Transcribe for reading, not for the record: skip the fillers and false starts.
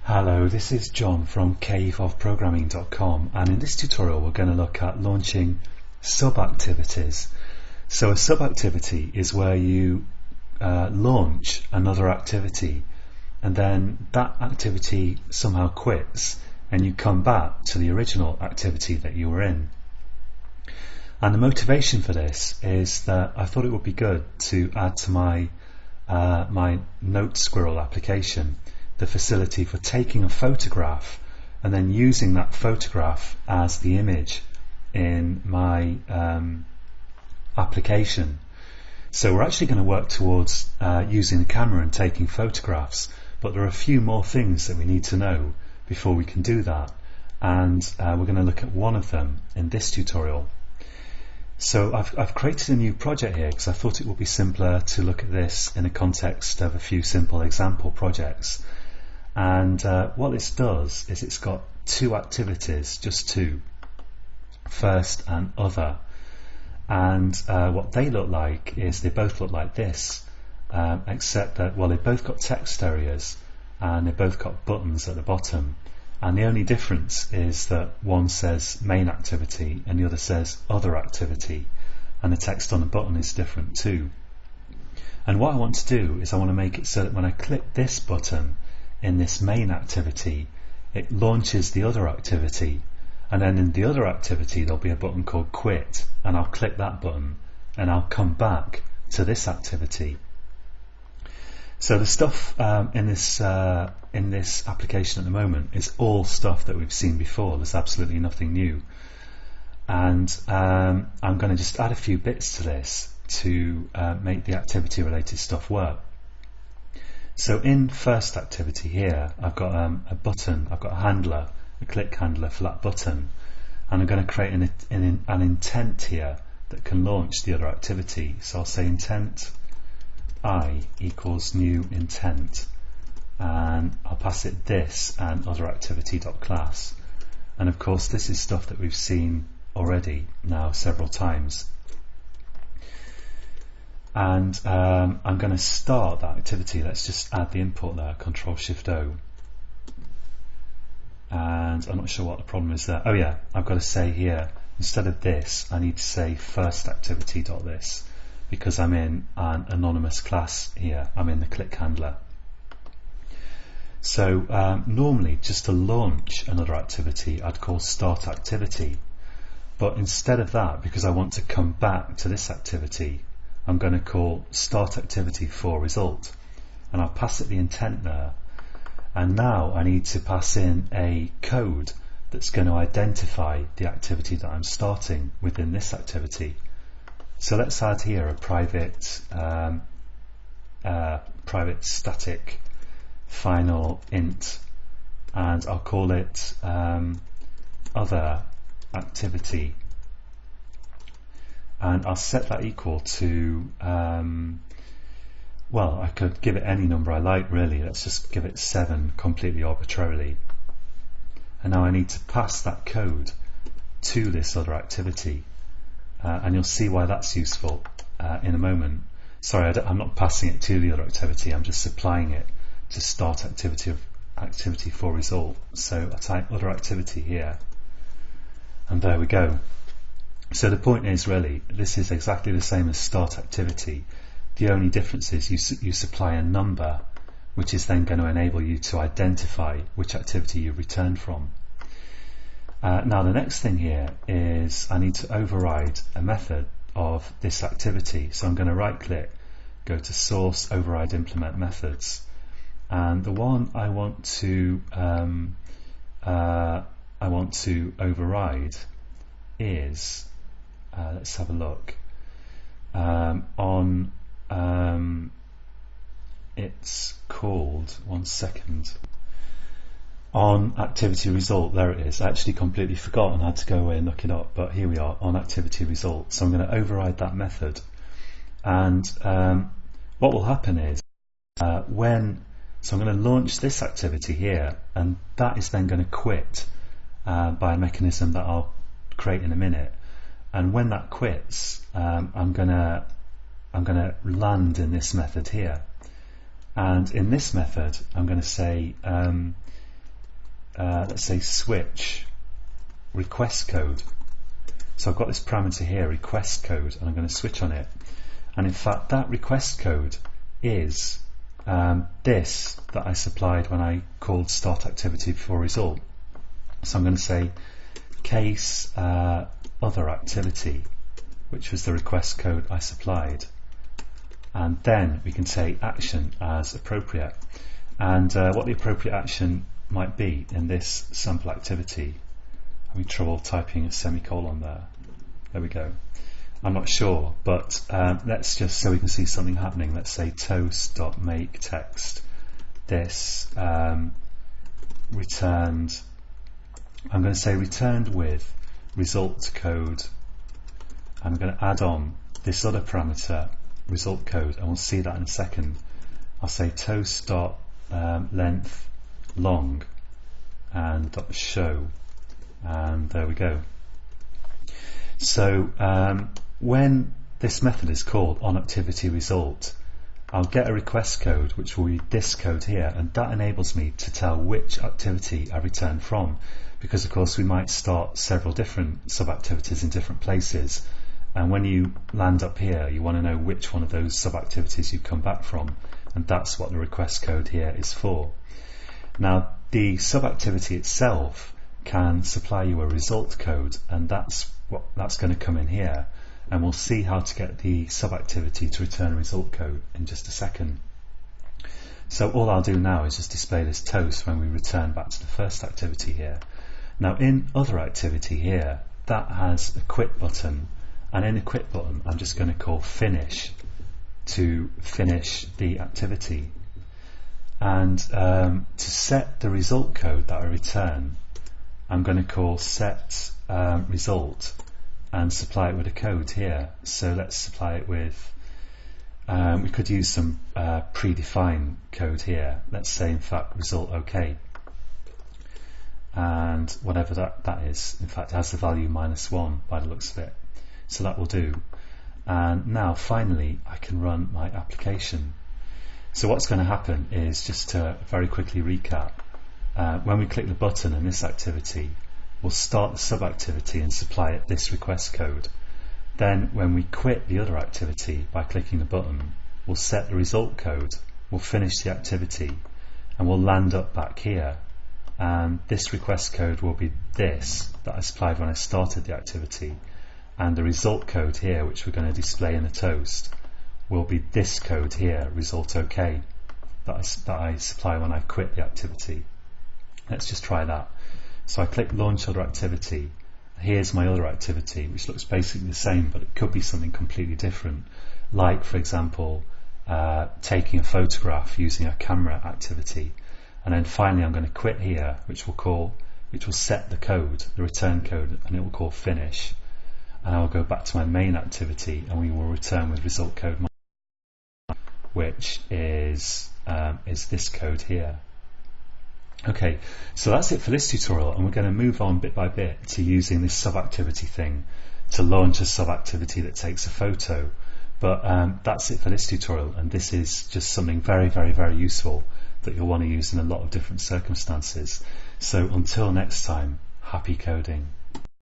Hello, this is John from caveofprogramming.com, and in this tutorial we're going to look at launching sub-activities. So a sub-activity is where you launch another activity and then that activity somehow quits and you come back to the original activity that you were in. And the motivation for this is that I thought it would be good to add to my Note Squirrel application the facility for taking a photograph and then using that photograph as the image in my application. So we're actually going to work towards using the camera and taking photographs, but there are a few more things that we need to know before we can do that, and we're going to look at one of them in this tutorial. So I've created a new project here because I thought it would be simpler to look at this in the context of a few simple example projects. And what this does is it's got two activities, just two, first and other. And what they look like is they both look like this, except that, well, they've both got text areas and they've both got buttons at the bottom. And the only difference is that one says main activity and the other says other activity, and the text on the button is different too. And what I want to do is I want to make it so that when I click this button in this main activity, it launches the other activity, and then in the other activity there'll be a button called quit, and I'll click that button and I'll come back to this activity. So the stuff in this application at the moment is all stuff that we've seen before. There's absolutely nothing new, and I'm going to just add a few bits to this to make the activity related stuff work. So in first activity here I've got a button, I've got a handler, a click handler for that button, and I'm going to create an intent here that can launch the other activity. So I'll say intent I equals new intent, and I'll pass it this and other activity.class. And of course this is stuff that we've seen already now several times. And I'm going to start that activity. Let's just add the input there, Control-Shift-O. And I'm not sure what the problem is there. Oh yeah, I've got to say here, instead of this, I need to say first activity.this, because I'm in an anonymous class here. I'm in the click handler. So normally, just to launch another activity, I'd call start activity. But instead of that, because I want to come back to this activity, I'm going to call start activity for result, and I'll pass it the intent there. And now I need to pass in a code that's going to identify the activity that I'm starting within this activity. So let's add here a private static final int, and I'll call it other activity. And I'll set that equal to, well, I could give it any number I like really. Let's just give it 7 completely arbitrarily. And now I need to pass that code to this other activity, and you'll see why that's useful in a moment. Sorry, I'm not passing it to the other activity, I'm just supplying it to start activity for result. So I type other activity here, and there we go. So the point is really, this is exactly the same as start activity. The only difference is you supply a number, which is then going to enable you to identify which activity you return from. Now the next thing here is I need to override a method of this activity. So I'm going to right click, go to source, override implement methods, and the one I want to override is let's have a look on it's called, one second, on activity result. There it is. I actually completely forgot and had to go away and look it up, but here we are on activity result. So I'm going to override that method, and what will happen is so I'm going to launch this activity here, and that is then going to quit by a mechanism that I'll create in a minute. And when that quits, I'm gonna land in this method here, and in this method I'm going to say let's say switch request code. So I've got this parameter here, request code, and I'm going to switch on it. And in fact, that request code is this that I supplied when I called start activity before result. So I'm going to say case other activity, which was the request code I supplied. And then we can say action as appropriate. And what the appropriate action might be in this sample activity. Having trouble typing a semicolon there. There we go. I'm not sure, but let's just, so we can see something happening, let's say toast.make text this returned, I'm going to say returned with result code. I'm going to add on this other parameter, result code, and we'll see that in a second. I'll say toast.length long and .show, and there we go. So when this method is called onActivityResult, I'll get a request code which will be this code here, and that enables me to tell which activity I return from, because of course we might start several different sub-activities in different places, and when you land up here you want to know which one of those sub-activities you come back from, and that's what the request code here is for. Now the sub-activity itself can supply you a result code, and that's going to come in here, and we'll see how to get the sub-activity to return a result code in just a second. So all I'll do now is just display this toast when we return back to the first activity here. Now in other activity here, that has a quit button, and in the quit button I'm just going to call finish to finish the activity. And to set the result code that I return, I'm going to call set result and supply it with a code here. So let's supply it with, we could use some predefined code here. Let's say in fact result OK, and whatever that is, in fact it has the value -1 by the looks of it, so that will do. And now finally I can run my application. So what's going to happen is, just to very quickly recap, when we click the button in this activity, we'll start the sub-activity and supply it this request code. Then when we quit the other activity by clicking the button, we'll set the result code, we'll finish the activity, and we'll land up back here, and this request code will be this that I supplied when I started the activity, and the result code here, which we're going to display in the toast, will be this code here, result OK, that I supply when I quit the activity. Let's just try that. So I click launch other activity. Here's my other activity, which looks basically the same, but it could be something completely different, like for example taking a photograph using a camera activity. And then finally I'm going to quit here, which will set the code, the return code, and it will call finish, and I'll go back to my main activity and we will return with result code, which is this code here. Okay, so that's it for this tutorial, and we're going to move on bit by bit to using this sub-activity thing to launch a sub-activity that takes a photo. But that's it for this tutorial, and this is just something very, very, very useful that you'll want to use in a lot of different circumstances. So until next time, happy coding.